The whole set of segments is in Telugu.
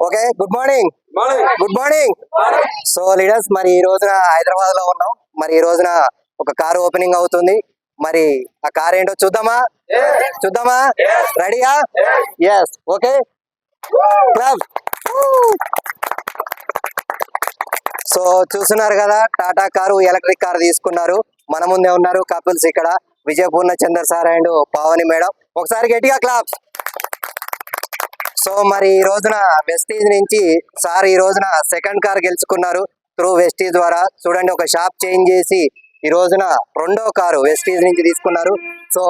Okay, good morning. Good morning. So leaders, మరి ఈ రోజున హైదరాబాద్ లో ఉన్నాం. మరి ఈ రోజున ఒక కారు ఓపెనింగ్ అవుతుంది. మరి ఆ కార్ ఏంటో చూద్దామా? చూద్దామా? రెడీయా? ఎస్. Okay, club. సో చూస్తున్నారు కదా, టాటా కారు, ఎలక్ట్రిక్ కారు తీసుకున్నారు. మన ముందే ఉన్నారు కపుల్స్ ఇక్కడ, Vijayapurna Chandar sir and Pavani madam. ఒకసారి గట్టిగా క్లాప్స్. సో మరి ఈ రోజున వెస్టీజ్ నుంచి సార్ ఈ రోజున సెకండ్ కార్ గెలుచుకున్నారు త్రూ వెస్టీజ్ ద్వారా. చూడండి, ఒక షాప్ చేంజ్ చేసి ఈ రోజున రెండో కారు వెస్టీజ్ నుంచి తీసుకున్నారు. సో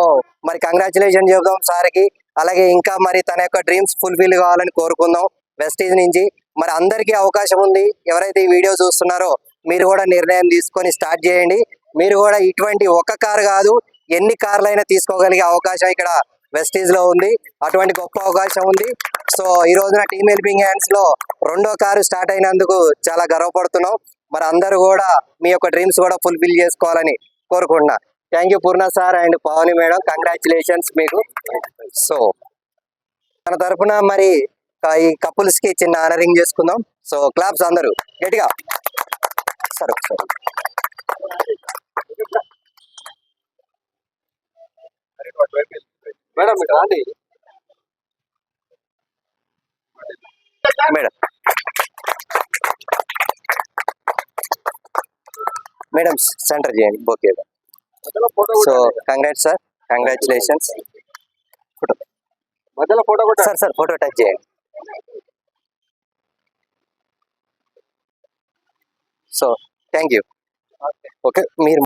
మరి కంగ్రాచులేషన్ చెబుదాం సార్కి. అలాగే ఇంకా మరి తన యొక్క డ్రీమ్స్ ఫుల్ఫిల్ కావాలని కోరుకుందాం వెస్టీజ్ నుంచి. మరి అందరికీ అవకాశం ఉంది. ఎవరైతే ఈ వీడియో చూస్తున్నారో మీరు కూడా నిర్ణయం తీసుకొని స్టార్ట్ చేయండి. మీరు కూడా ఇటువంటి ఒక కారు కాదు, ఎన్ని కార్లు అయినా తీసుకోగలిగే అవకాశం ఇక్కడ వెస్టీజ్ లో ఉంది. అటువంటి గొప్ప అవకాశం ఉంది. సో ఈ రోజున టీమ్ హెల్పింగ్ హ్యాండ్స్ లో రెండో కారు స్టార్ట్ అయినందుకు చాలా గర్వపడుతున్నాం. మరి అందరూ కూడా మీ యొక్క డ్రీమ్స్ కూడా ఫుల్ఫిల్ చేసుకోవాలని కోరుకుంటున్నా. Thank you Purna sir and Pavani madam, congratulations మీకు. సో మన తరఫున మరి ఈ కపుల్స్ కి చిన్న ఆనరింగ్ చేసుకుందాం. సో క్లాప్స్ అందరూ గట్టిగా. సరే సరే మేడం, మేడం మేడం సెంటర్ చేయండి. Okay, so congrats sir, congratulations. Photo మధ్యలో photo sir, sir photo touch చేయండి. So thank you. ఓకే, మీరు